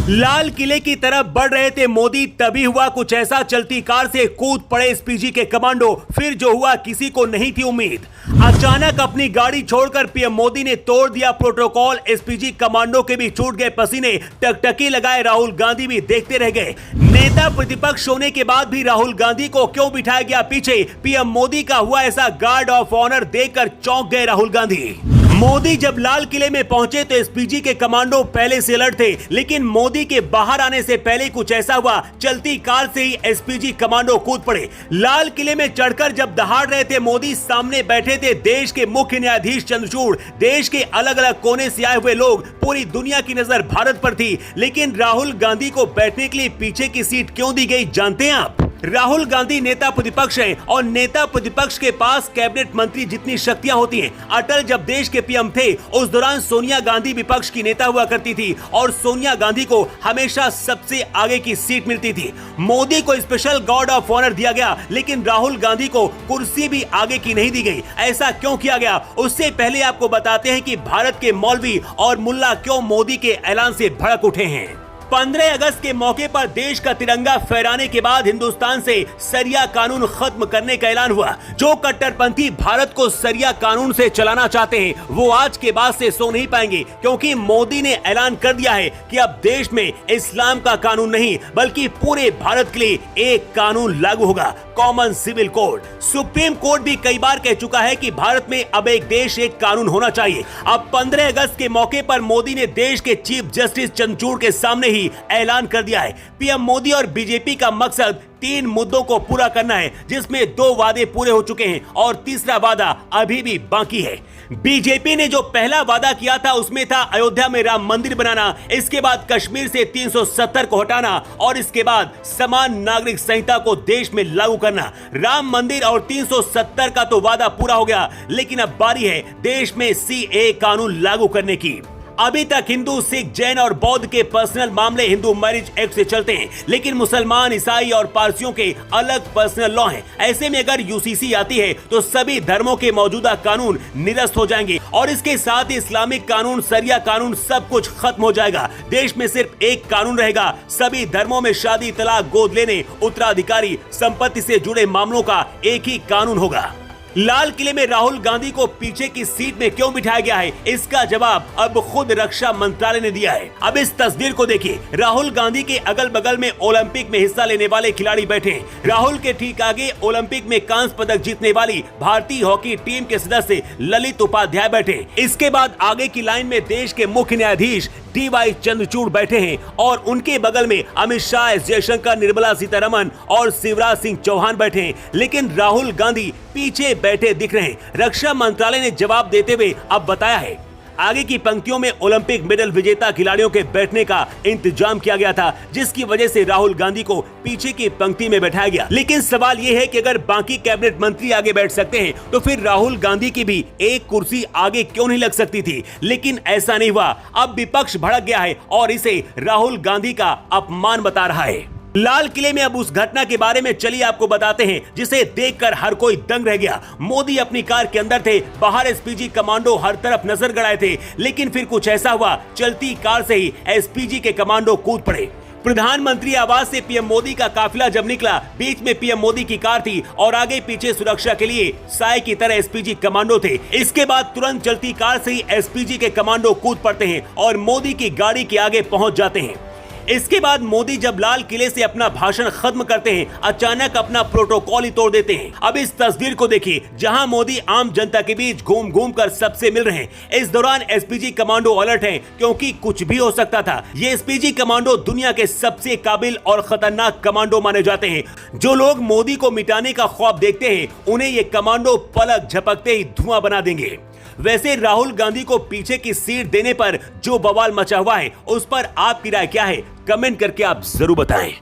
लाल किले की तरफ बढ़ रहे थे मोदी, तभी हुआ कुछ ऐसा, चलती कार से कूद पड़े एसपीजी के कमांडो। फिर जो हुआ किसी को नहीं थी उम्मीद। अचानक अपनी गाड़ी छोड़कर पीएम मोदी ने तोड़ दिया प्रोटोकॉल। एसपीजी कमांडो के भी छूट गए पसीने, टकटकी लगाए राहुल गांधी भी देखते रह गए। नेता प्रतिपक्ष होने के बाद भी राहुल गांधी को क्यों बिठाया गया पीछे? पीएम मोदी का हुआ ऐसा गार्ड ऑफ ऑनर देखकर चौंक गए राहुल गांधी। मोदी जब लाल किले में पहुंचे तो एसपीजी के कमांडो पहले से अलर्ट थे, लेकिन मोदी के बाहर आने से पहले कुछ ऐसा हुआ, चलती कार से ही एसपीजी कमांडो कूद पड़े। लाल किले में चढ़कर जब दहाड़ रहे थे मोदी, सामने बैठे थे देश के मुख्य न्यायाधीश चंद्रचूड़। देश के अलग अलग कोने से आए हुए लोग, पूरी दुनिया की नजर भारत पर थी। लेकिन राहुल गांधी को बैठने के लिए पीछे की सीट क्यों दी गई जानते हैं आप? राहुल गांधी नेता प्रतिपक्ष हैं और नेता प्रतिपक्ष के पास कैबिनेट मंत्री जितनी शक्तियां होती हैं। अटल जब देश के पीएम थे उस दौरान सोनिया गांधी विपक्ष की नेता हुआ करती थी और सोनिया गांधी को हमेशा सबसे आगे की सीट मिलती थी। मोदी को स्पेशल गार्ड ऑफ ऑनर दिया गया, लेकिन राहुल गांधी को कुर्सी भी आगे की नहीं दी गई। ऐसा क्यों किया गया? उससे पहले आपको बताते हैं कि भारत के मौलवी और मुल्ला क्यों मोदी के ऐलान से भड़क उठे हैं। 15 अगस्त के मौके पर देश का तिरंगा फहराने के बाद हिंदुस्तान से सरिया कानून खत्म करने का ऐलान हुआ। जो कट्टरपंथी भारत को सरिया कानून से चलाना चाहते हैं वो आज के बाद से सो नहीं पाएंगे, क्योंकि मोदी ने ऐलान कर दिया है कि अब देश में इस्लाम का कानून नहीं बल्कि पूरे भारत के लिए एक कानून लागू होगा, common civil code. Supreme court भी कई बार कह चुका है कि भारत में अब एक देश एक कानून होना चाहिए। अब 15 अगस्त के मौके पर मोदी ने देश के चीफ जस्टिस चंद्रचूड़ के सामने ही ऐलान कर दिया है। पीएम मोदी और बीजेपी का मकसद 3 मुद्दों को पूरा करना है, जिसमें 2 वादे पूरे हो चुके हैं और तीसरा वादा अभी भी बाकी है। बीजेपी ने जो पहला वादा किया था उसमें था अयोध्या में राम मंदिर बनाना, इसके बाद कश्मीर से 370 को हटाना और इसके बाद समान नागरिक संहिता को देश में लागू करना। राम मंदिर और 370 का तो वादा पूरा हो गया, लेकिन अब बारी है देश में सीए कानून लागू करने की। अभी तक हिंदू, सिख, जैन और बौद्ध के पर्सनल मामले हिंदू मैरिज एक्ट से चलते हैं, लेकिन मुसलमान, ईसाई और पारसियों के अलग पर्सनल लॉ हैं। ऐसे में अगर यूसीसी आती है तो सभी धर्मों के मौजूदा कानून निरस्त हो जाएंगे और इसके साथ ही इस्लामिक कानून, सरिया कानून, सब कुछ खत्म हो जाएगा। देश में सिर्फ एक कानून रहेगा, सभी धर्मों में शादी, तलाक, गोद लेने, उत्तराधिकारी, संपत्ति से जुड़े मामलों का एक ही कानून होगा। लाल किले में राहुल गांधी को पीछे की सीट में क्यों बिठाया गया है, इसका जवाब अब खुद रक्षा मंत्रालय ने दिया है। अब इस तस्वीर को देखिए, राहुल गांधी के अगल बगल में ओलंपिक में हिस्सा लेने वाले खिलाड़ी बैठे हैं। राहुल के ठीक आगे ओलंपिक में कांस्य पदक जीतने वाली भारतीय हॉकी टीम के सदस्य ललित उपाध्याय बैठे। इसके बाद आगे की लाइन में देश के मुख्य न्यायाधीश डीवाई चंद्रचूड़ बैठे हैं और उनके बगल में अमित शाह, एस जयशंकर, निर्मला सीतारमण और शिवराज सिंह चौहान बैठे हैं। लेकिन राहुल गांधी पीछे बैठे दिख रहे हैं। रक्षा मंत्रालय ने जवाब देते हुए अब बताया है, आगे की पंक्तियों में ओलंपिक मेडल विजेता खिलाड़ियों के बैठने का इंतजाम किया गया था, जिसकी वजह से राहुल गांधी को पीछे की पंक्ति में बैठाया गया। लेकिन सवाल यह है कि अगर बाकी कैबिनेट मंत्री आगे बैठ सकते हैं तो फिर राहुल गांधी की भी एक कुर्सी आगे क्यों नहीं लग सकती थी? लेकिन ऐसा नहीं हुआ। अब विपक्ष भड़क गया है और इसे राहुल गांधी का अपमान बता रहा है। लाल किले में अब उस घटना के बारे में चलिए आपको बताते हैं, जिसे देखकर हर कोई दंग रह गया। मोदी अपनी कार के अंदर थे, बाहर एसपीजी कमांडो हर तरफ नजर गड़ाए थे, लेकिन फिर कुछ ऐसा हुआ, चलती कार से ही एसपीजी के कमांडो कूद पड़े। प्रधानमंत्री आवास से पीएम मोदी का काफिला जब निकला, बीच में पीएम मोदी की कार थी और आगे पीछे सुरक्षा के लिए साए की तरह एसपीजी कमांडो थे। इसके बाद तुरंत चलती कार से ही एसपीजी के कमांडो कूद पड़ते हैं और मोदी की गाड़ी के आगे पहुंच जाते हैं। इसके बाद मोदी जब लाल किले से अपना भाषण खत्म करते हैं, अचानक अपना प्रोटोकॉल ही तोड़ देते हैं। अब इस तस्वीर को देखिए, जहां मोदी आम जनता के बीच घूम घूम कर सबसे मिल रहे हैं। इस दौरान एसपीजी कमांडो अलर्ट हैं, क्योंकि कुछ भी हो सकता था। ये एसपीजी कमांडो दुनिया के सबसे काबिल और खतरनाक कमांडो माने जाते हैं। जो लोग मोदी को मिटाने का ख्वाब देखते हैं, उन्हें ये कमांडो पलक झपकते ही धुआं बना देंगे। वैसे राहुल गांधी को पीछे की सीट देने पर जो बवाल मचा हुआ है, उस पर आपकी राय क्या है? कमेंट करके आप जरूर बताएं।